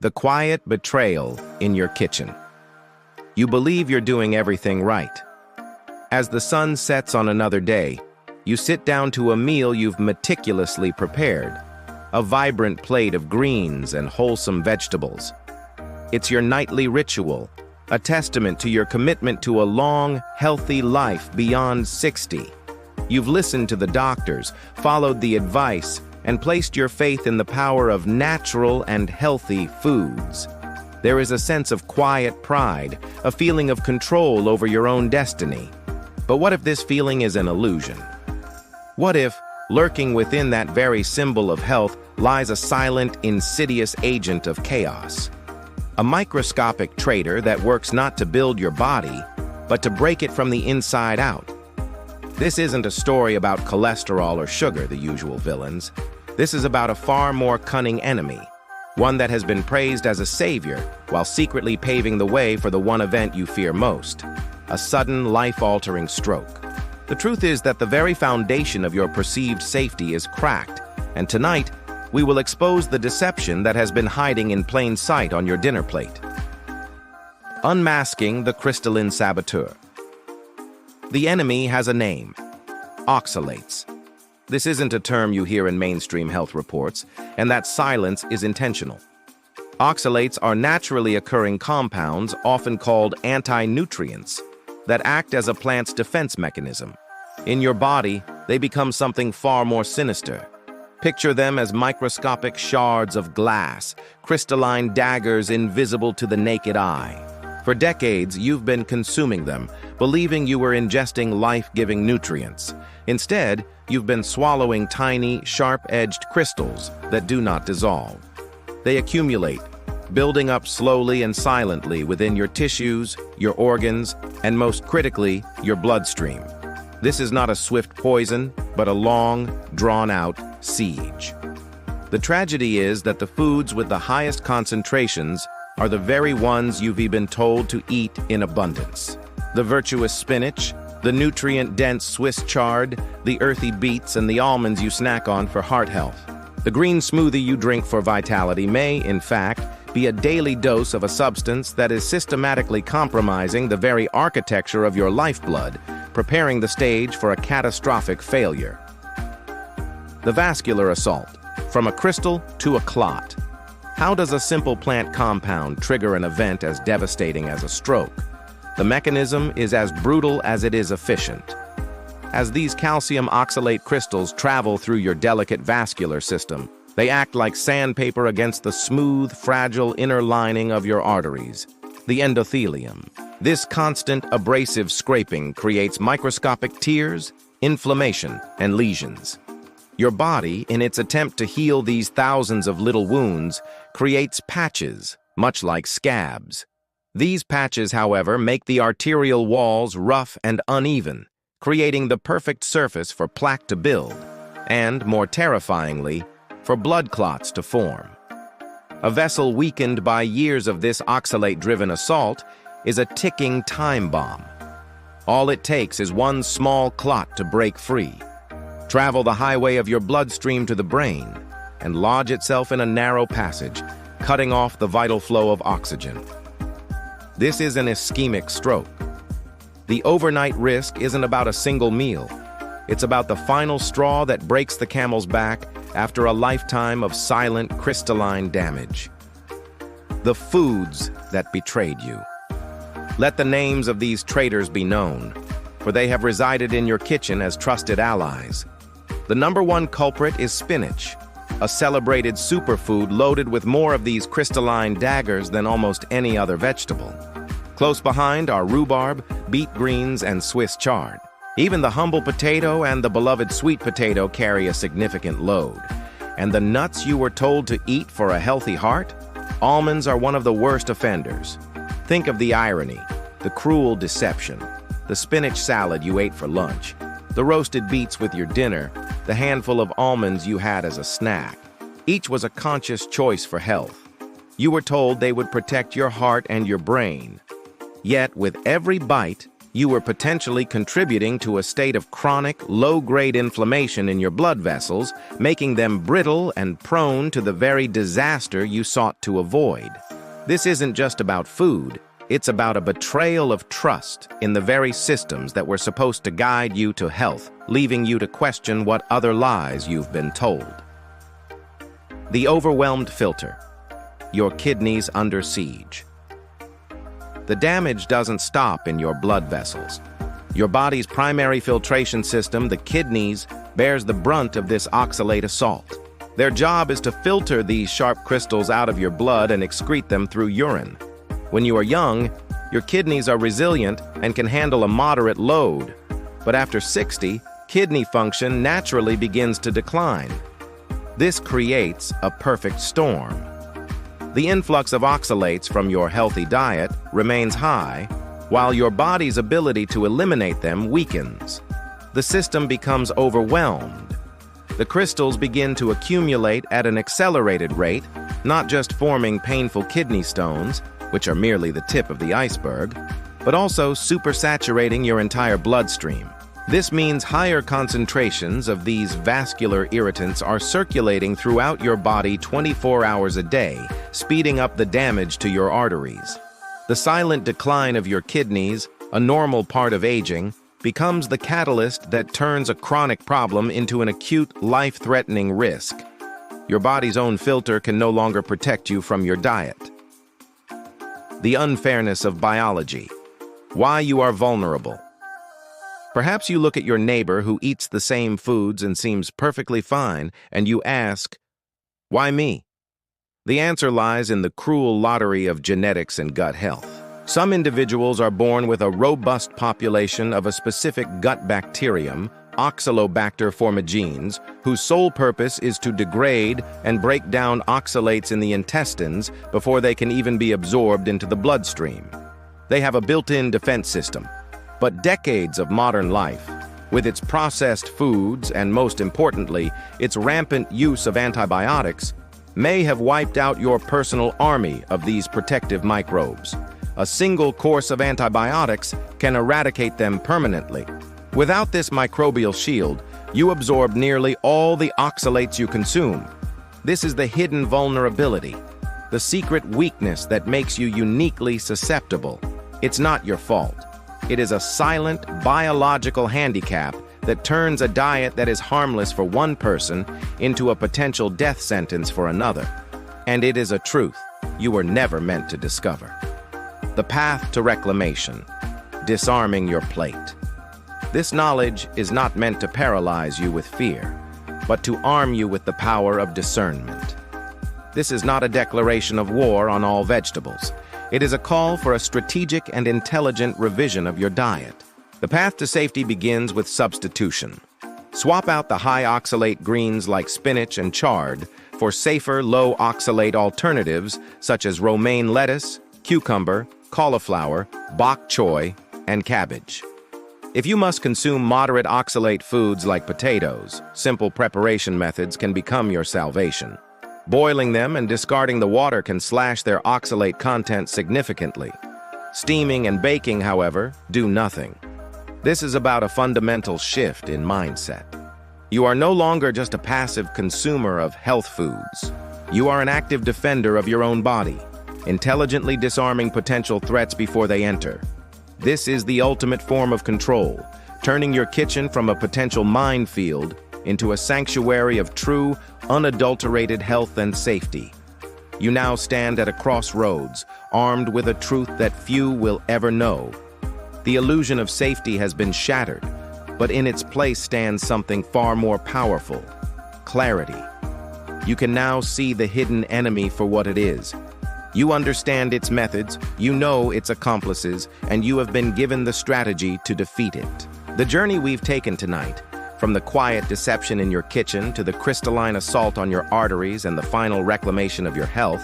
The quiet betrayal in your kitchen. You believe you're doing everything right. As the sun sets on another day, you sit down to a meal you've meticulously prepared, a vibrant plate of greens and wholesome vegetables. It's your nightly ritual, a testament to your commitment to a long, healthy life beyond 60. You've listened to the doctors, followed the advice, and placed your faith in the power of natural and healthy foods. There is a sense of quiet pride, a feeling of control over your own destiny. But what if this feeling is an illusion? What if, lurking within that very symbol of health, lies a silent, insidious agent of chaos? A microscopic traitor that works not to build your body, but to break it from the inside out. This isn't a story about cholesterol or sugar, the usual villains. This is about a far more cunning enemy, one that has been praised as a savior while secretly paving the way for the one event you fear most, a sudden life-altering stroke. The truth is that the very foundation of your perceived safety is cracked, and tonight, we will expose the deception that has been hiding in plain sight on your dinner plate. Unmasking the crystalline saboteur. The enemy has a name: oxalates. This isn't a term you hear in mainstream health reports, and that silence is intentional. Oxalates are naturally occurring compounds, often called anti-nutrients, that act as a plant's defense mechanism. In your body, they become something far more sinister. Picture them as microscopic shards of glass, crystalline daggers invisible to the naked eye. For decades, you've been consuming them, believing you were ingesting life-giving nutrients. Instead, you've been swallowing tiny, sharp-edged crystals that do not dissolve. They accumulate, building up slowly and silently within your tissues, your organs, and most critically, your bloodstream. This is not a swift poison, but a long, drawn-out siege. The tragedy is that the foods with the highest concentrations are the very ones you've been told to eat in abundance. The virtuous spinach, the nutrient-dense Swiss chard, the earthy beets, and the almonds you snack on for heart health. The green smoothie you drink for vitality may, in fact, be a daily dose of a substance that is systematically compromising the very architecture of your lifeblood, preparing the stage for a catastrophic failure. The vascular assault, from a crystal to a clot. How does a simple plant compound trigger an event as devastating as a stroke? The mechanism is as brutal as it is efficient. As these calcium oxalate crystals travel through your delicate vascular system, they act like sandpaper against the smooth, fragile inner lining of your arteries, the endothelium. This constant, abrasive scraping creates microscopic tears, inflammation, and lesions. Your body, in its attempt to heal these thousands of little wounds, creates patches, much like scabs. These patches, however, make the arterial walls rough and uneven, creating the perfect surface for plaque to build, and, more terrifyingly, for blood clots to form. A vessel weakened by years of this oxalate-driven assault is a ticking time bomb. All it takes is one small clot to break free, travel the highway of your bloodstream to the brain, and lodge itself in a narrow passage, cutting off the vital flow of oxygen. This is an ischemic stroke. The overnight risk isn't about a single meal. It's about the final straw that breaks the camel's back after a lifetime of silent, crystalline damage. The foods that betrayed you. Let the names of these traitors be known, for they have resided in your kitchen as trusted allies. The number one culprit is spinach, a celebrated superfood loaded with more of these crystalline daggers than almost any other vegetable. Close behind are rhubarb, beet greens, and Swiss chard. Even the humble potato and the beloved sweet potato carry a significant load. And the nuts you were told to eat for a healthy heart? Almonds are one of the worst offenders. Think of the irony, the cruel deception, the spinach salad you ate for lunch, the roasted beets with your dinner, the handful of almonds you had as a snack. Each was a conscious choice for health. You were told they would protect your heart and your brain. Yet, with every bite, you were potentially contributing to a state of chronic, low-grade inflammation in your blood vessels, making them brittle and prone to the very disaster you sought to avoid. This isn't just about food. It's about a betrayal of trust in the very systems that were supposed to guide you to health, leaving you to question what other lies you've been told. The overwhelmed filter. Your kidneys under siege. The damage doesn't stop in your blood vessels. Your body's primary filtration system, the kidneys, bears the brunt of this oxalate assault. Their job is to filter these sharp crystals out of your blood and excrete them through urine. When you are young, your kidneys are resilient and can handle a moderate load. But after 60, kidney function naturally begins to decline. This creates a perfect storm. The influx of oxalates from your healthy diet remains high, while your body's ability to eliminate them weakens. The system becomes overwhelmed. The crystals begin to accumulate at an accelerated rate, not just forming painful kidney stones, which are merely the tip of the iceberg, but also supersaturating your entire bloodstream. This means higher concentrations of these vascular irritants are circulating throughout your body 24 hours a day, speeding up the damage to your arteries. The silent decline of your kidneys, a normal part of aging, becomes the catalyst that turns a chronic problem into an acute, life-threatening risk. Your body's own filter can no longer protect you from your diet. The unfairness of biology. Why you are vulnerable. Perhaps you look at your neighbor who eats the same foods and seems perfectly fine, and you ask, why me? The answer lies in the cruel lottery of genetics and gut health. Some individuals are born with a robust population of a specific gut bacterium, Oxalobacter formigenes, whose sole purpose is to degrade and break down oxalates in the intestines before they can even be absorbed into the bloodstream. They have a built-in defense system. But decades of modern life, with its processed foods and, most importantly, its rampant use of antibiotics, may have wiped out your personal army of these protective microbes. A single course of antibiotics can eradicate them permanently. Without this microbial shield, you absorb nearly all the oxalates you consume. This is the hidden vulnerability, the secret weakness that makes you uniquely susceptible. It's not your fault. It is a silent, biological handicap that turns a diet that is harmless for one person into a potential death sentence for another. And it is a truth you were never meant to discover. The path to reclamation. Disarming your plate. This knowledge is not meant to paralyze you with fear, but to arm you with the power of discernment. This is not a declaration of war on all vegetables. It is a call for a strategic and intelligent revision of your diet. The path to safety begins with substitution. Swap out the high oxalate greens like spinach and chard for safer, low oxalate alternatives such as romaine lettuce, cucumber, cauliflower, bok choy, and cabbage. If you must consume moderate oxalate foods like potatoes, simple preparation methods can become your salvation. Boiling them and discarding the water can slash their oxalate content significantly. Steaming and baking, however, do nothing. This is about a fundamental shift in mindset. You are no longer just a passive consumer of health foods. You are an active defender of your own body, intelligently disarming potential threats before they enter. This is the ultimate form of control, turning your kitchen from a potential minefield into a sanctuary of true, unadulterated health and safety. You now stand at a crossroads, armed with a truth that few will ever know. The illusion of safety has been shattered, but in its place stands something far more powerful: clarity. You can now see the hidden enemy for what it is. You understand its methods, you know its accomplices, and you have been given the strategy to defeat it. The journey we've taken tonight, from the quiet deception in your kitchen to the crystalline assault on your arteries and the final reclamation of your health,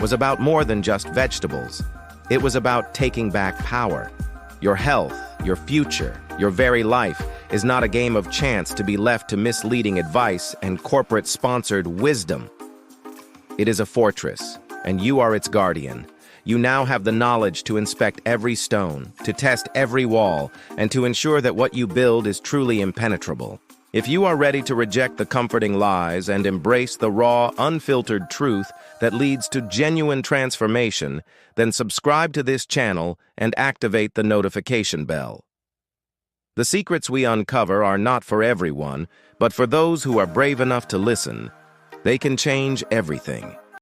was about more than just vegetables. It was about taking back power. Your health, your future, your very life is not a game of chance to be left to misleading advice and corporate-sponsored wisdom. It is a fortress, and you are its guardian. you now have the knowledge to inspect every stone, to test every wall, and to ensure that what you build is truly impenetrable. If you are ready to reject the comforting lies and embrace the raw, unfiltered truth that leads to genuine transformation, then subscribe to this channel and activate the notification bell. The secrets we uncover are not for everyone, but for those who are brave enough to listen. They can change everything.